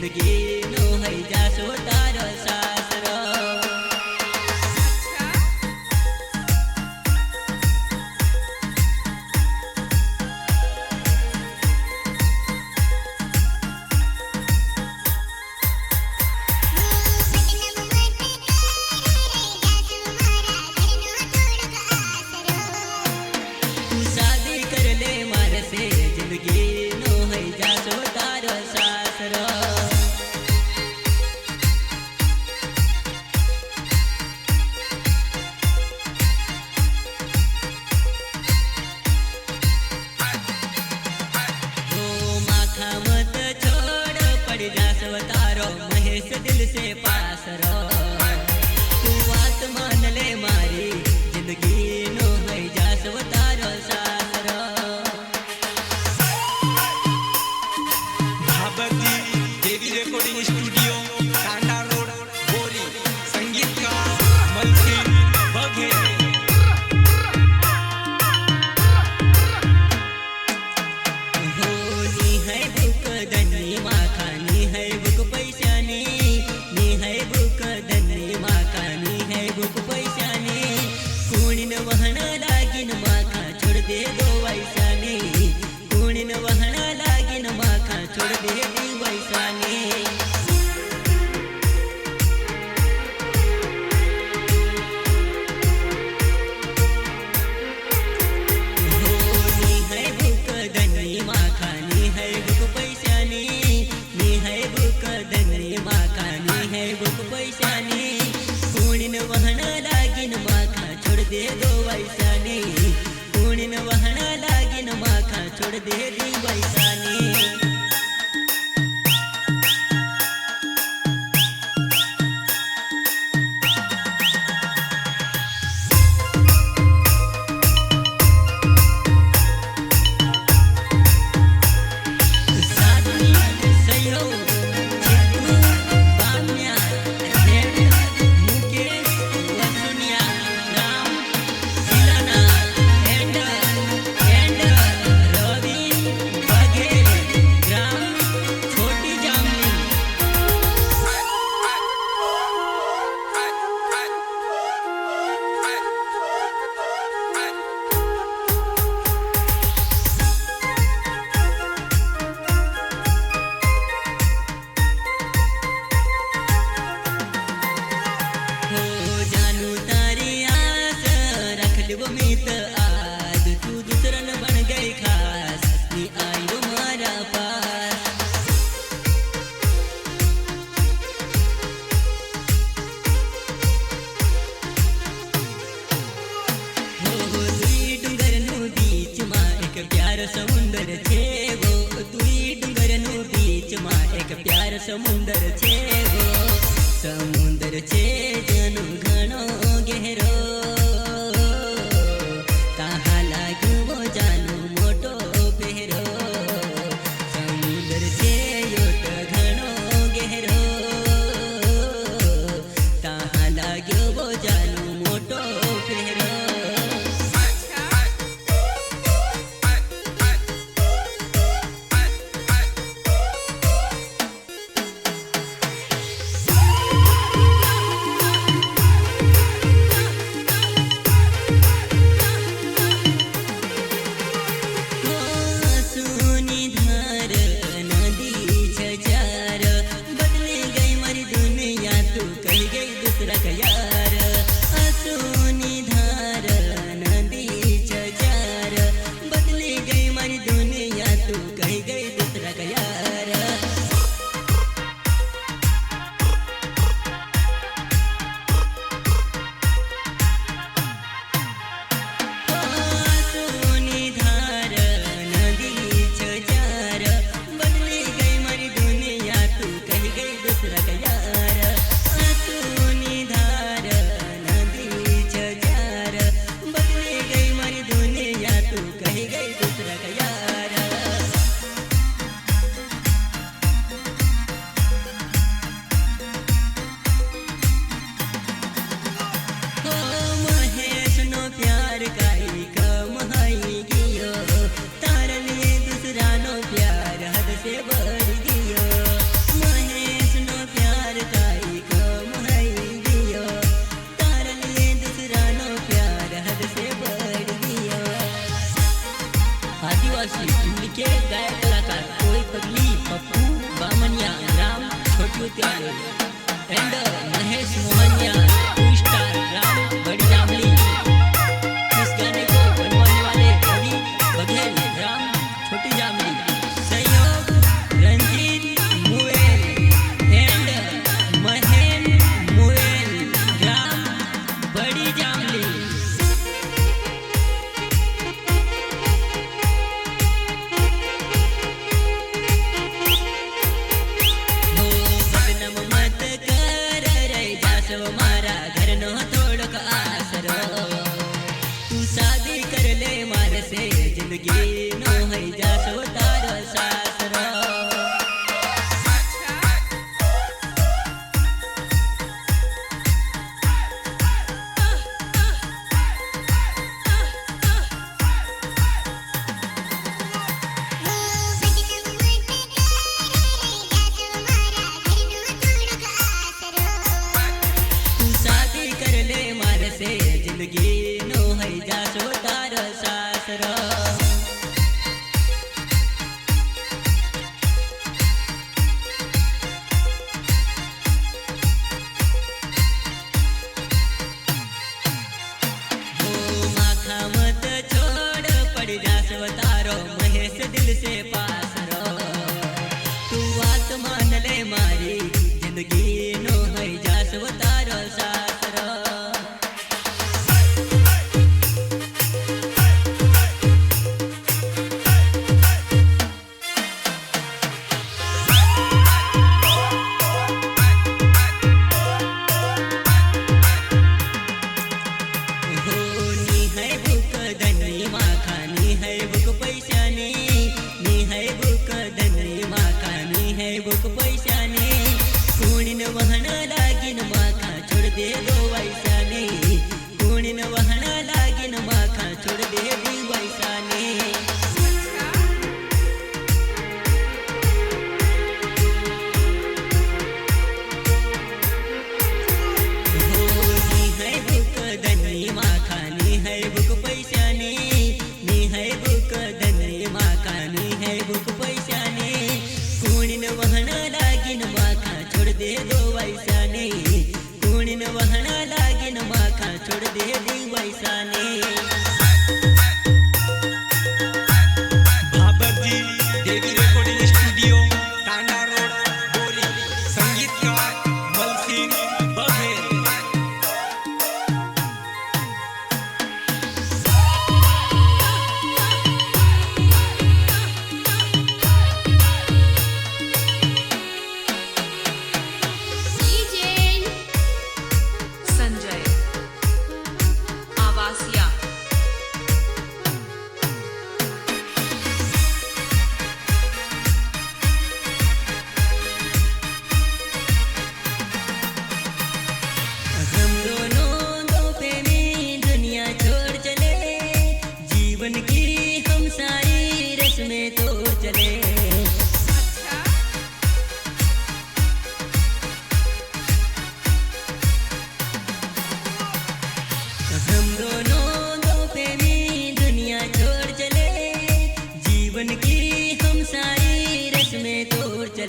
जिंदगी नो है जासो तारो सासरो। तू शादी कर ले मारे से जिंदगी नो है जासो तारो सासरो। माखा मत छोड़ पड़ जासो तारो महेश दिल से पास रो। तू बात मान ले मारी जिंदगी नो है जासो तारो सासरो। भाबती देवी रेकॉर्डिंग स्टूडियो टांडा रोड बोरी संगीतकार मलकिन बघेल। हो नी है बुक धनी माखानी है बुक पैसानी नी है बुक धनी माखानी है बुक पैसानी। कुणीन वहना लागिन माखा छोड़ दे दो वैसानी। कुणीन वहना लागिन माखा छोड़ दे दी वैसानी। नी है बुक धनी माखानी है बुक पैसानी नी है बुक धनी माखानी है बुक पैसानी। कुणीन वहना लागिन माखा छोड़ दे दो वैसानी। कुणीन वहना लागिन माखा छोड़ दे दी वैसानी। साधनी सयो चित्तू बाम्या रेड मुकेश वसुनिया राम सिलाना एंड रवि बघेल ग्राम छोटी जामनी। हो जानू तारी आस रख लिबो मीत आज तू दूसरन बन गई खास नी आयो मारा पास। हो दुई डुंगर नु बीच मा एक प्यार समुंदर छे गो। दुई डुंगर नु बीच मा एक प्यार समुंदर छे गो। समुंदर छे जनु घणो गहरो ताहा लाग्यो जानु मोटो पेरो। समुंदर छे योट घणो गहरो ताहा लाग्यो जानु मोटो पेरो। सुनी धार नदी छजार बदले गई मरी दुनिया तू कह गई दूसरा का यार। सुनी धार नदी छजार बदले गई मरी दुनिया तू कह गई दूसरा का यार। सोनी धार नदी छजार बदली गई मरी दुनिया तू कह गई दूसरा का यार। सोनी धार नदी छजार बदली गई मरी दुनिया तू कह गई दूसरा का यार। हो महेश नो प्यार काई कम हाई गियो तार लिए दूसरा नो प्यार हद से बढ़ गियो। महेश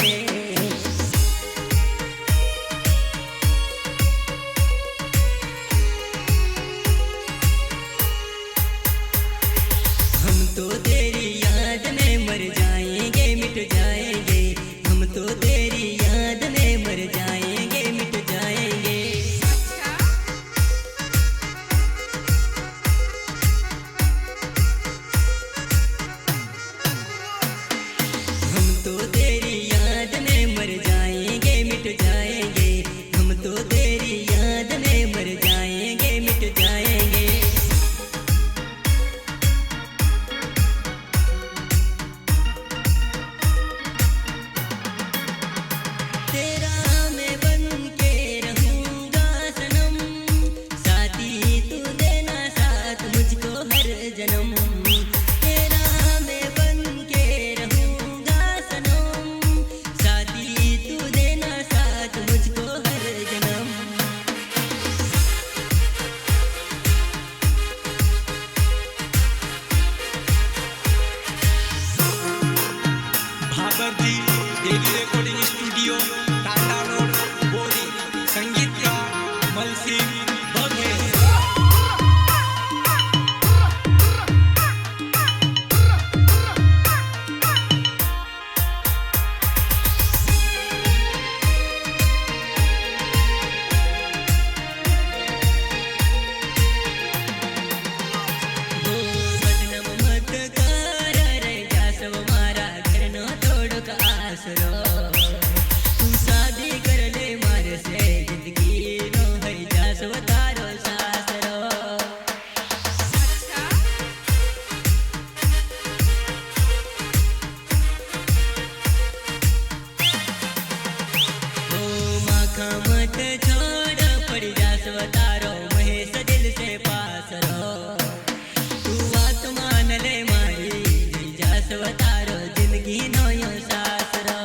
ले। हम तो तेरी याद में मर जाएंगे मिट जाएंगे, हम तो तेरी याद में मर जाएंगे मिट जाएंगे। हम तो तेरी याद में मर जाएंगे मिट जाएंगे, हम तो तेरी याद में मर जाएंगे मिट जाएंगे। तेरा मैं बन के रहूंगा सनम, साथी तू देना साथ मुझको हर जन्म। तेरा मैं बन के रहूंगा सनम, साथी तू देना साथ मुझको हर जन्म। भाबरजी देवी रेकॉर्डिंग स्टुडिओ तांडा रोड बोरी, संगीतकार मलसिंग बघेल। हो बदनाम मत कर रे जासव मारा घरनो तोड़क आसरो। तू शादी कर ले मारे से जिंदगी नो है जासव तारो सासरो। हो माखा मत छोड़ पड़ जासव तारो महेश दिल से पास रो। तू बात मान ले मारी जय जासव तारो जिंदगी नो यो सासरो।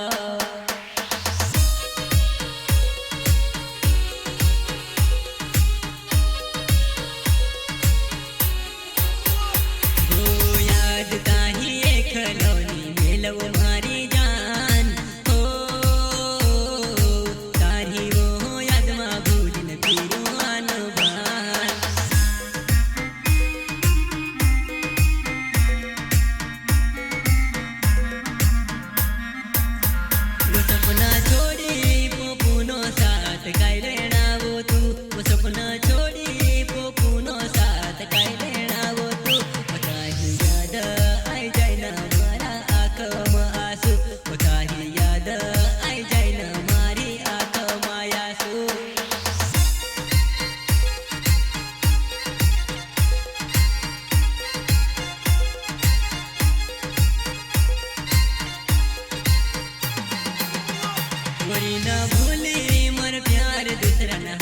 हो याद ताही एक खलोनी मेलव मारी जान। हो तारी वो याद मा भूलिन फिरू आनो बान। वो सपना छोड़ी पोपूनो साथ काय लेना वो तू। वो सपना छोड़ी पोपूनो साथ काय लेना वो तू। बताही याद आई जाए ना मारा आंखों आंसू, बताही याद आई जाए ना मारी आंखों में आंसू। वरी ना भूली मर प्यार दूसरा ना